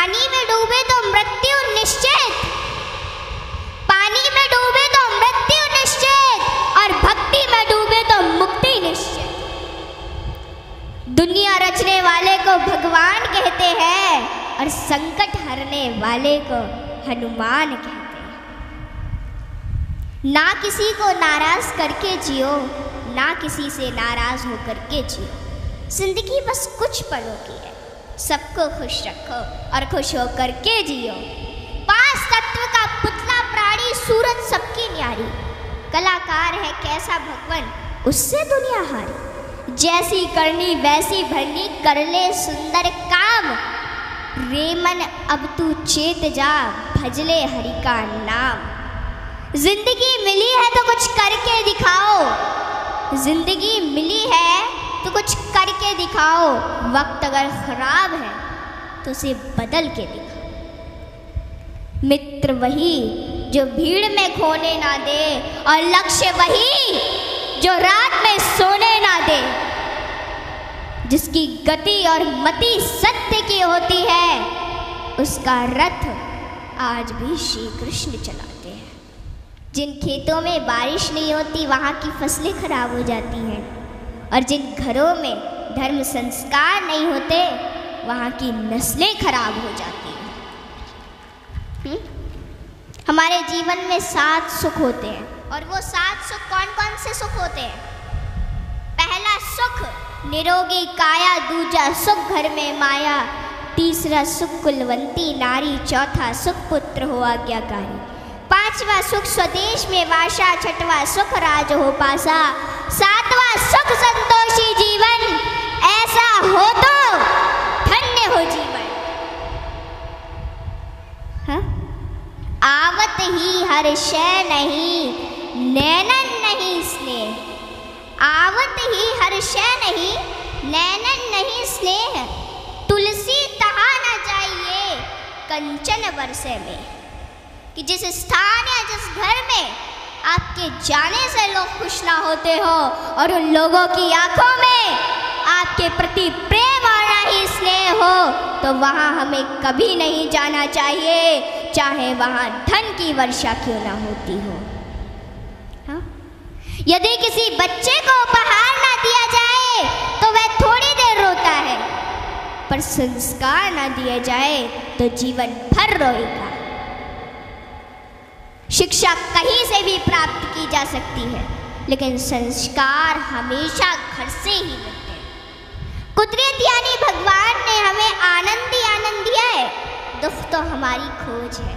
पानी में डूबे तो मृत्यु निश्चित, पानी में डूबे तो मृत्यु निश्चित, और भक्ति में डूबे तो मुक्ति निश्चित। दुनिया रचने वाले को भगवान कहते हैं और संकट हरने वाले को हनुमान कहते हैं। ना किसी को नाराज करके जियो, ना किसी से नाराज होकर के जियो। जिंदगी बस कुछ पलों की है, सबको खुश रखो और खुश होकर के जियो। पांच तत्व का पुतला प्राणी सूरत सबकी न्यारी, कलाकार है कैसा भगवान उससे दुनिया हारी। जैसी करनी वैसी भरनी कर ले सुंदर काम, रेमन अब तू चेत जा भजले हरि का नाम। जिंदगी मिली है तो कुछ करके दिखाओ, जिंदगी मिली है तो कुछ करके दिखाओ। वक्त अगर खराब है तो उसे बदल के दिखाओ। मित्र वही जो भीड़ में खोने ना दे, और लक्ष्य वही जो रात में सोने ना दे। जिसकी गति और मति सत्य की होती है, उसका रथ आज भी श्री कृष्ण चलाते हैं। जिन खेतों में बारिश नहीं होती वहाँ की फसलें खराब हो जाती हैं, और जिन घरों में धर्म संस्कार नहीं होते वहाँ की नस्लें खराब हो जाती हैं। हमारे जीवन में 7 सुख होते हैं, और वो 7 सुख कौन कौन से सुख होते हैं? पहला सुख निरोगी काया, दूजा सुख घर में माया, तीसरा सुख कुलवंती नारी, चौथा सुख पुत्र हो आज्ञाकारी, पांचवा सुख स्वदेश में वासा, छठवां सुख राज हो पासा, सातवां सुख संतोषी जीवन, ऐसा हो तो धन्य हो जीवन। हाँ? आवत ही हर्ष नहीं, नैनन नहीं स्नेह। आवत ही हर्ष नहीं, नैनन नहीं स्नेह। तुलसी तहा न जाइए कंचन बरसे में। कि जिस स्थान या जिस घर में आपके जाने से लोग खुश ना होते हो, और उन लोगों की आंखों में आपके प्रति प्रेम और ना ही स्नेह हो, तो वहाँ हमें कभी नहीं जाना चाहिए, चाहे वहाँ धन की वर्षा क्यों ना होती हो। हाँ? यदि किसी बच्चे को उपहार ना दिया जाए तो वह थोड़ी देर रोता है, पर संस्कार ना दिए जाए तो जीवन भर रोएगा। शिक्षा कहीं से भी प्राप्त की जा सकती है, लेकिन संस्कार हमेशा घर से ही मिलते हैं। कुदरत यानी भगवान ने हमें आनंद ही आनंद दिया है, दुख तो हमारी खोज है।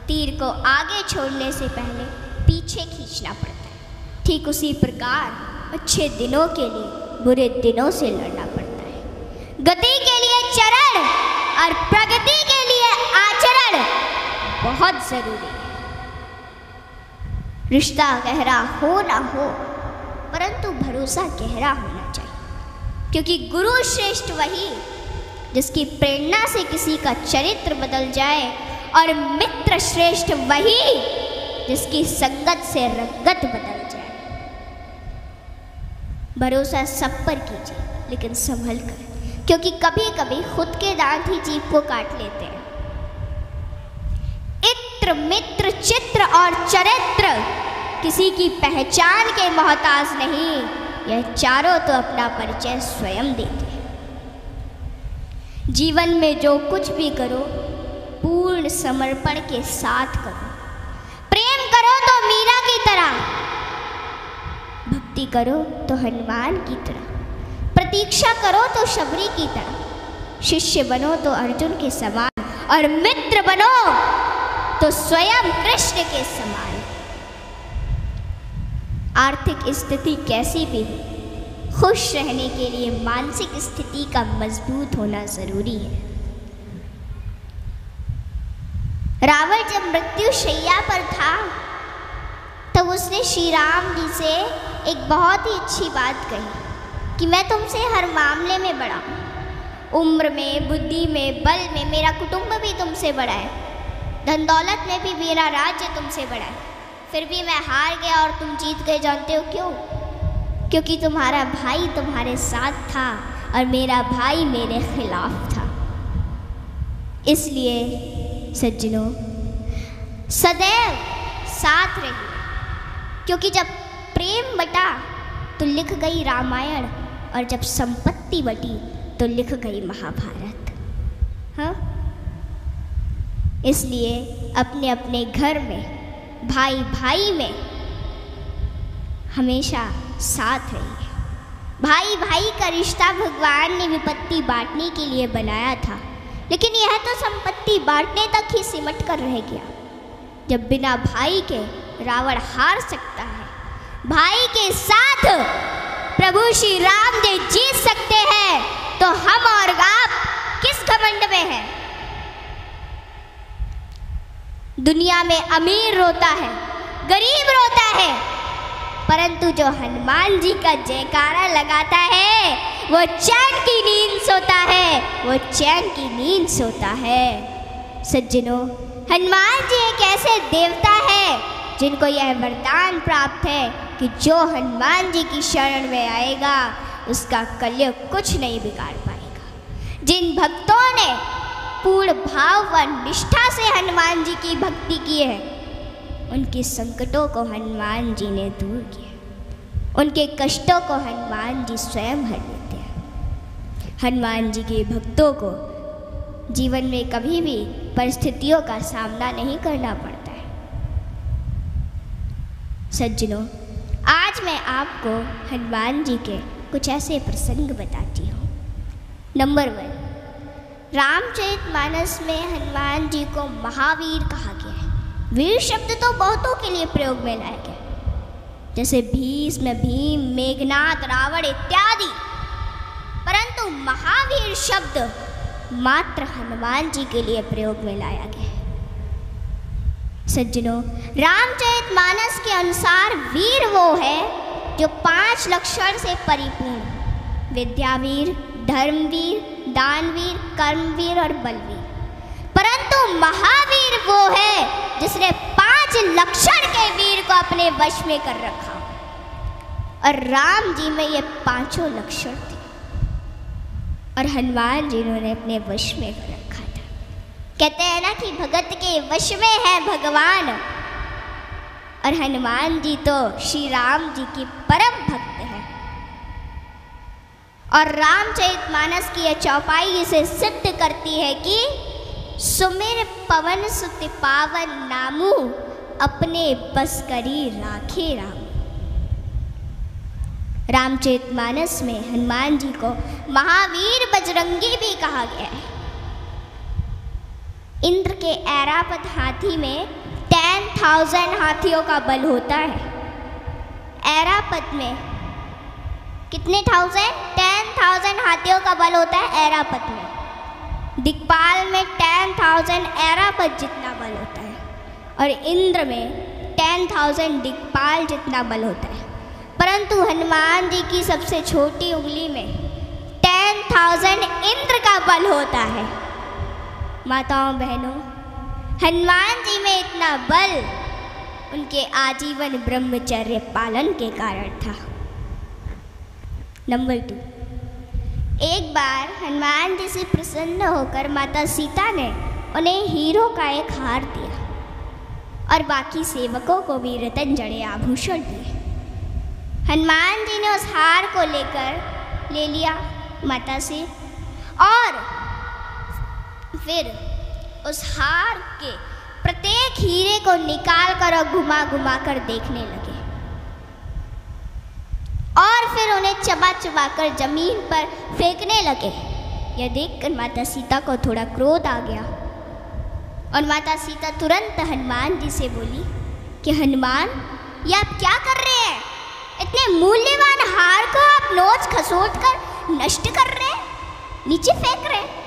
तीर को आगे छोड़ने से पहले पीछे खींचना पड़ता है, ठीक उसी प्रकार अच्छे दिनों के लिए बुरे दिनों से लड़ना पड़ता है। गति के लिए चरण और प्रगति के लिए आचरण बहुत जरूरी है। रिश्ता गहरा हो ना हो, परंतु भरोसा गहरा होना चाहिए, क्योंकि गुरु श्रेष्ठ वही जिसकी प्रेरणा से किसी का चरित्र बदल जाए, और मित्र श्रेष्ठ वही जिसकी संगत से रंगत बदल जाए। भरोसा सब पर कीजिए, लेकिन संभल कर, क्योंकि कभी कभी खुद के दांत ही जीभ को काट लेते हैं। इत्र मित्र चित्र और चरित्र किसी की पहचान के मोहताज नहीं, यह चारों तो अपना परिचय स्वयं देते हैं। जीवन में जो कुछ भी करो पूर्ण समर्पण के साथ करो। प्रेम करो तो मीरा की तरह, भक्ति करो तो हनुमान की तरह, प्रतीक्षा करो तो शबरी की तरह, शिष्य बनो तो अर्जुन के समान, और मित्र बनो तो स्वयं कृष्ण के समान। आर्थिक स्थिति कैसी भी हो, खुश रहने के लिए मानसिक स्थिति का मजबूत होना जरूरी है। रावण जब मृत्यु शैया पर था तब उसने श्री राम जी से एक बहुत ही अच्छी बात कही कि मैं तुमसे हर मामले में बड़ा हूँ, उम्र में, बुद्धि में, बल में मेरा कुटुंब भी तुमसे बड़ा है, धन दौलत में भी मेरा राज्य तुमसे बड़ा है, फिर भी मैं हार गया और तुम जीत गए। जानते हो क्यों? क्योंकि तुम्हारा भाई तुम्हारे साथ था और मेरा भाई मेरे खिलाफ था। इसलिए सज्जनों सदैव साथ रहिए, क्योंकि जब प्रेम बटा तो लिख गई रामायण, और जब संपत्ति बटी तो लिख गई महाभारत। हाँ, इसलिए अपने अपने घर में, भाई भाई में हमेशा साथ रहिए। भाई भाई का रिश्ता भगवान ने विपत्ति बांटने के लिए बनाया था, लेकिन यह तो संपत्ति बांटने तक ही सिमट कर रह गया। जब बिना भाई के रावण हार सकता है, भाई के साथ प्रभु श्री राम जी जीत सकते हैं, तो हम और आप किस घमंड में हैं? दुनिया में अमीर रोता है, गरीब रोता है, परंतु जो हनुमान जी का जयकारा लगाता है वो चैन की नींद सोता है, वो चैन की नींद सोता है। सज्जनों, हनुमान जी एक ऐसे देवता है जिनको यह वरदान प्राप्त है कि जो हनुमान जी की शरण में आएगा उसका कलयुग कुछ नहीं बिगाड़ पाएगा। जिन भक्तों ने पूर्ण भाव व निष्ठा से हनुमान जी की भक्ति की है, उनके संकटों को हनुमान जी ने दूर किया, उनके कष्टों को हनुमान जी स्वयं हर लेते हैं। हनुमान जी के भक्तों को जीवन में कभी भी परिस्थितियों का सामना नहीं करना पड़ता है। सज्जनों, आज मैं आपको हनुमान जी के कुछ ऐसे प्रसंग बताती हूँ। नंबर 1, रामचरितमानस में हनुमान जी को महावीर कहा गया है। वीर शब्द तो बहुतों के लिए प्रयोग में लाया गया, जैसे भीष्म, भीम, मेघनाद, रावण इत्यादि, परंतु महावीर शब्द मात्र हनुमान जी के लिए प्रयोग में लाया गया है। सज्जनों, रामचरितमानस के अनुसार वीर वो है जो 5 लक्षण से परिपूर्ण, विद्यावीर, धर्मवीर, दानवीर, कर्मवीर और बलवीर। परंतु महावीर वो है जिसने 5 लक्षण के वीर को अपने वश में कर रखा, और राम जी में ये 5 लक्षण थे और हनुमान जी ने अपने वश में कर रखा था। कहते हैं ना कि भगत के वश में है भगवान, और हनुमान जी तो श्री राम जी की परम भक्त है। और रामचरितमानस की यह चौपाई इसे सिद्ध करती है कि सुमिर पवन सुत पावन नामू, अपने बस करी राखे राम। रामचरितमानस में हनुमान जी को महावीर बजरंगी भी कहा गया है। इंद्र के ऐरावत हाथी में 10,000 हाथियों का बल होता है। ऐरावत में कितने 10,000 हाथियों का बल होता है ऐरावत में। दिक्पाल में 10,000 ऐरावत जितना बल होता है, और इंद्र में 10,000 दिक्पाल जितना बल होता है। परंतु हनुमान जी की सबसे छोटी उंगली में 10,000 इंद्र का बल होता है। माताओं बहनों, हनुमान जी में इतना बल उनके आजीवन ब्रह्मचर्य पालन के कारण था। नंबर 2, एक बार हनुमान जी से प्रसन्न होकर माता सीता ने उन्हें हीरो का एक हार दिया और बाकी सेवकों को भी रतन जड़े आभूषण दिए। हनुमान जी ने उस हार को ले लिया माता से, और फिर उस हार के प्रत्येक हीरे को निकाल कर और घुमा घुमा कर देखने लगे, और फिर उन्हें चबा चबा कर जमीन पर फेंकने लगे। यह देखकर माता सीता को थोड़ा क्रोध आ गया, और माता सीता तुरंत हनुमान जी से बोली कि हनुमान, ये आप क्या कर रहे हैं? इतने मूल्यवान हार को आप नोच खसोट कर नष्ट कर रहे हैं, नीचे फेंक रहे हैं।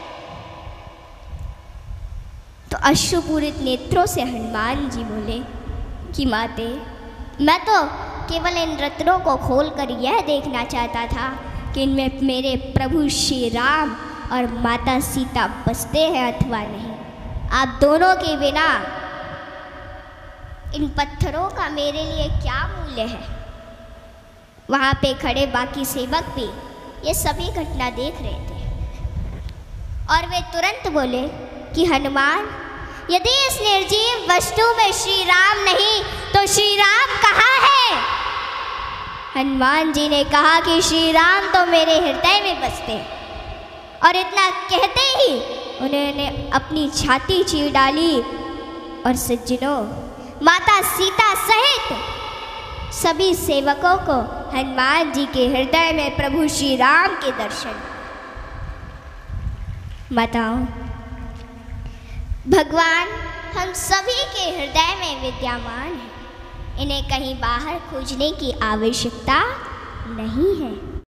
तो अश्रुपूरित नेत्रों से हनुमान जी बोले कि माते, मैं तो केवल इन रत्नों को खोलकर यह देखना चाहता था कि इनमें मेरे प्रभु श्री राम और माता सीता बसते हैं अथवा नहीं। आप दोनों के बिना इन पत्थरों का मेरे लिए क्या मूल्य है? वहाँ पे खड़े बाकी सेवक भी ये सभी घटना देख रहे थे, और वे तुरंत बोले कि हनुमान, यदि इस निर्जीव वस्तु में श्री राम नहीं तो श्री राम कहाँ है? हनुमान जी ने कहा कि श्री राम तो मेरे हृदय में बसते हैं। और इतना कहते ही उन्होंने अपनी छाती चीर डाली और सज्जनों, माता सीता सहित सभी सेवकों को हनुमान जी के हृदय में प्रभु श्री राम के दर्शन। माताओं, भगवान हम सभी के हृदय में विद्यमान है, इन्हें कहीं बाहर खोजने की आवश्यकता नहीं है।